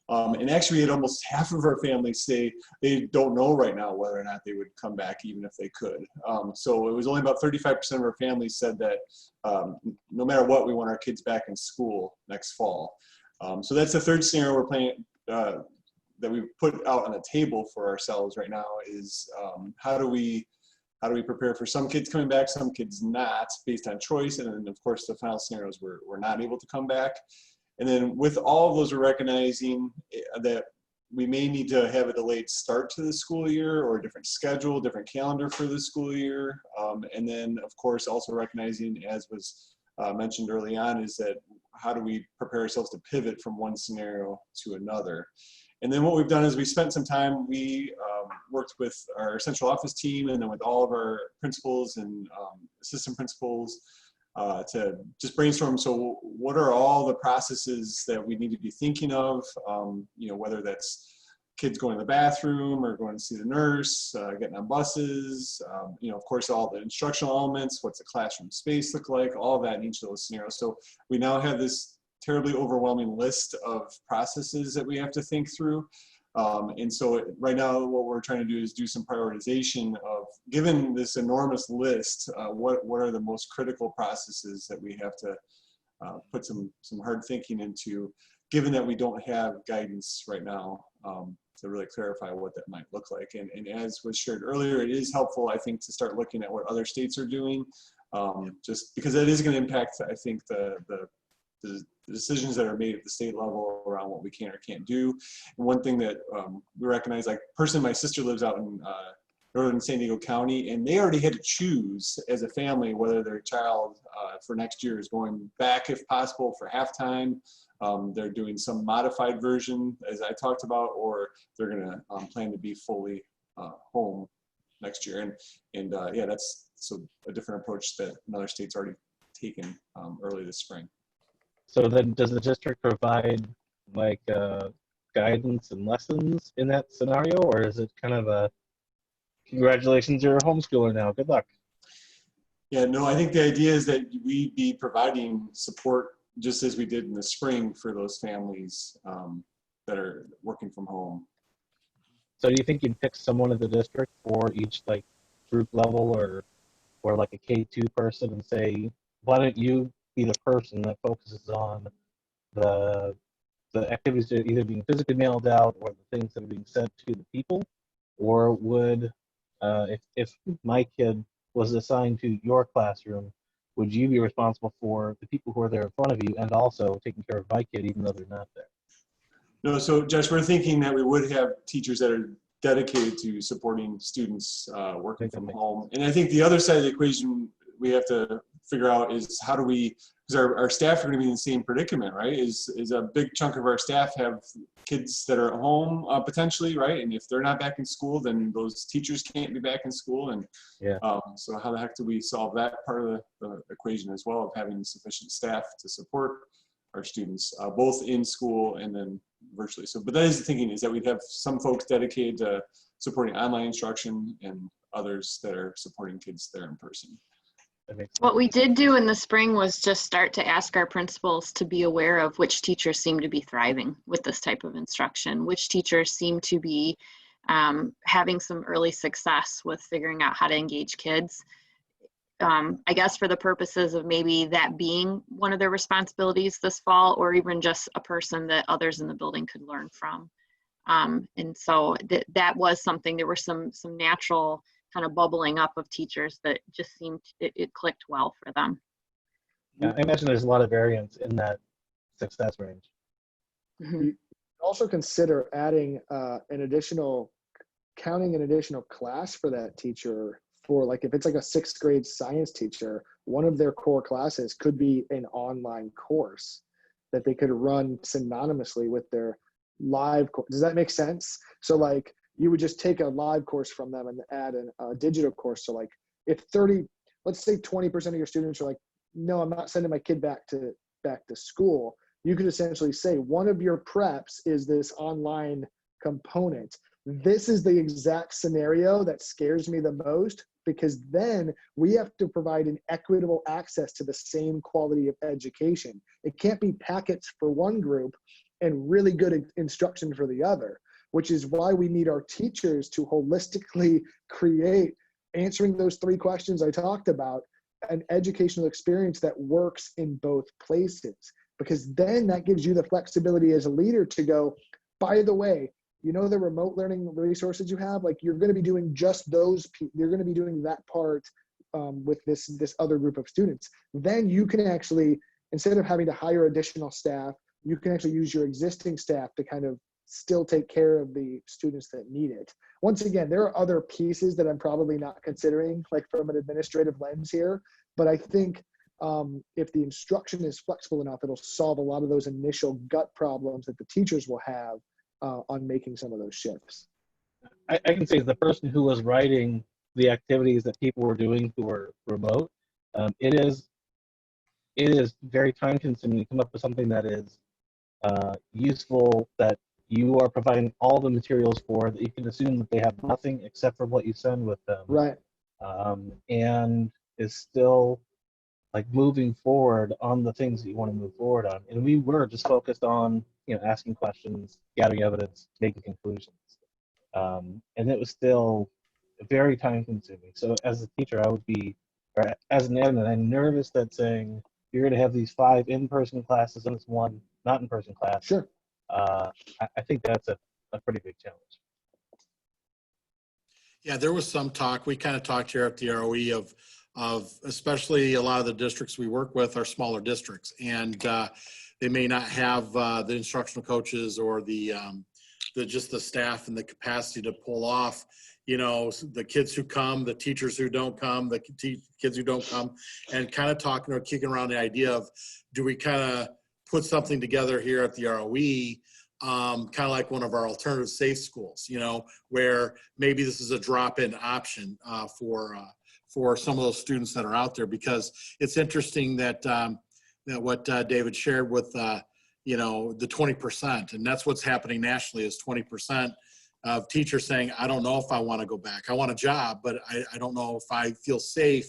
And actually, we had almost half of our families say they don't know right now whether or not they would come back, even if they could. So it was only about 35% of our families said that no matter what, we want our kids back in school next fall. So that's the third scenario we're planning that we put out on the table for ourselves right now is how do we prepare for some kids coming back, some kids not, based on choice, and then of course the final scenarios we're not able to come back. And then with all of those, we're recognizing that we may need to have a delayed start to the school year or a different schedule, different calendar for the school year. And then, of course, also recognizing, as was mentioned early on, is that how do we prepare ourselves to pivot from one scenario to another? And then what we've done is we spent some time, we worked with our central office team and then with all of our principals and assistant principals to just brainstorm. So what are all the processes that we need to be thinking of, whether that's kids going to the bathroom or going to see the nurse, getting on buses, of course, all the instructional elements, what's the classroom space look like, all of that in each of those scenarios. So we now have this terribly overwhelming list of processes that we have to think through. And so right now what we're trying to do is do some prioritization of, given this enormous list, what are the most critical processes that we have to put some hard thinking into, given that we don't have guidance right now to really clarify what that might look like. And as was shared earlier, it is helpful, I think, to start looking at what other states are doing, just because that is going to impact, I think, the decisions that are made at the state level around what we can or can't do. And one thing that we recognize, like personally, my sister lives out in northern San Diego County, and they already had to choose as a family whether their child for next year is going back, if possible, for halftime. They're doing some modified version, as I talked about, or they're going to plan to be fully home next year. And yeah, that's a different approach that another state's already taken early this spring. So then does the district provide like guidance and lessons in that scenario, or is it kind of a congratulations, you're a homeschooler now, good luck? Yeah, no, I think the idea is that we be providing support just as we did in the spring for those families that are working from home. So do you think you'd pick someone in the district for each like group level or like a K2 person and say, why don't you be the person that focuses on the the activities that are either being physically mailed out or the things that are being sent to the people? Or would, if my kid was assigned to your classroom, would you be responsible for the people who are there in front of you and also taking care of my kid even though they're not there? No, so Josh, we're thinking that we would have teachers that are dedicated to supporting students working from home. And I think the other side of the equation we have to figure out is how do we, because our staff are going to be in the same predicament, right? Is a big chunk of our staff have kids that are at home potentially, right? And if they're not back in school, then those teachers can't be back in school. And yeah. So how the heck do we solve that part of the equation as well, of having sufficient staff to support our students, both in school and then virtually. So, but that is the thinking, is that we'd have some folks dedicated to supporting online instruction and others that are supporting kids there in person. What we did do in the spring was just start to ask our principals to be aware of which teachers seem to be thriving with this type of instruction, which teachers seem to be having some early success with figuring out how to engage kids. I guess for the purposes of maybe that being one of their responsibilities this fall, or even just a person that others in the building could learn from. And so that was something, there were some natural kind of bubbling up of teachers that just seemed, it clicked well for them. Yeah, I imagine there's a lot of variance in that success range. Mm-hmm. You also consider adding counting an additional class for that teacher. For like, if it's like a 6th grade science teacher, one of their core classes could be an online course that they could run synonymously with their live course. Does that make sense? So like, you would just take a live course from them and add a digital course. So like, if let's say 20% of your students are like, no, I'm not sending my kid back to school, you could essentially say one of your preps is this online component. This is the exact scenario that scares me the most, because then we have to provide an equitable access to the same quality of education. It can't be packets for one group and really good instruction for the other, which is why we need our teachers to holistically create, answering those 3 questions I talked about, an educational experience that works in both places. Because then that gives you the flexibility as a leader to go, by the way, you know, the remote learning resources you have, like you're going to be doing just those, you're going to be doing that part with this other group of students. Then you can actually, instead of having to hire additional staff, you can actually use your existing staff to kind of still take care of the students that need it. Once again, there are other pieces that I'm probably not considering, like from an administrative lens here, but I think if the instruction is flexible enough, it'll solve a lot of those initial gut problems that the teachers will have on making some of those shifts. I can say as the person who was writing the activities that people were doing who were remote, it is very time consuming to come up with something that is useful, that you are providing all the materials for, that you can assume that they have nothing except for what you send with them. Right. And is still like moving forward on the things that you want to move forward on. And we were just focused on, asking questions, gathering evidence, making conclusions. And it was still very time consuming. So as a teacher, I would be, or as an admin, I'm nervous that saying you're going to have these 5 in-person classes and this 1 not in-person class. Sure. I think that's a pretty big challenge. Yeah, there was some talk. We kind of talked here at the ROE of especially a lot of the districts we work with are smaller districts, and they may not have the instructional coaches or the just the staff and the capacity to pull off, the kids who come, the teachers who don't come, the kids who don't come, and kind of talking or kicking around the idea of, do we kind of put something together here at the ROE, kind of like one of our alternative safe schools, where maybe this is a drop-in option for some of those students that are out there. Because it's interesting that that what David shared with the 20%, and that's what's happening nationally, is 20% of teachers saying, I don't know if I want to go back. I want a job, but I don't know if I feel safe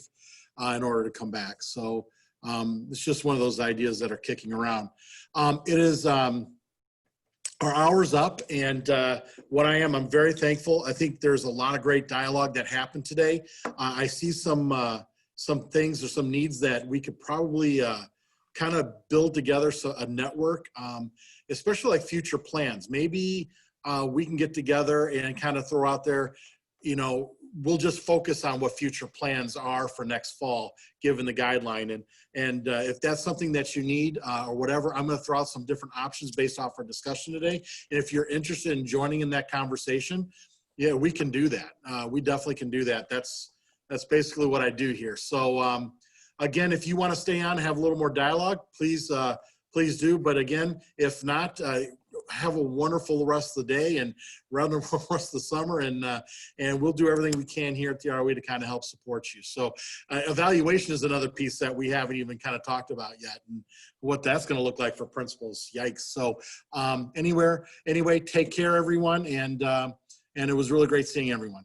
in order to come back. So it's just one of those ideas that are kicking around. It is our hour's up, and I'm very thankful. I think there's a lot of great dialogue that happened today. I see some things or some needs that we could probably kind of build together a network, especially like future plans. Maybe we can get together and kind of throw out there, we'll just focus on what future plans are for next fall, given the guideline. And if that's something that you need or whatever, I'm going to throw out some different options based off our discussion today. And if you're interested in joining in that conversation, yeah, we can do that. We definitely can do that. That's basically what I do here. So again, if you want to stay on, have a little more dialogue, please do. But again, if not, have a wonderful rest of the day and rather the rest of the summer, and we'll do everything we can here at the ROE to kind of help support you. So evaluation is another piece that we haven't even kind of talked about yet, and what that's going to look like for principals. Yikes. So anyway, take care, everyone, and it was really great seeing everyone.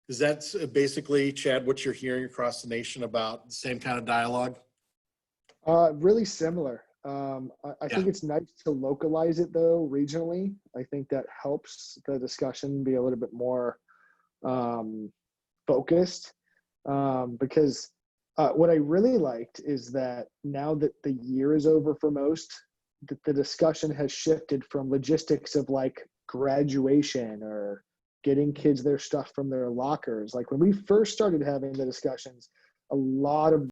Is that basically, Chad, what you're hearing across the nation about the same kind of dialogue? Really similar. I think it's nice to localize it though regionally. I think that helps the discussion be a little bit more focused, because what I really liked is that now that the year is over for most, that the discussion has shifted from logistics of like graduation or getting kids their stuff from their lockers. Like when we first started having the discussions, a lot of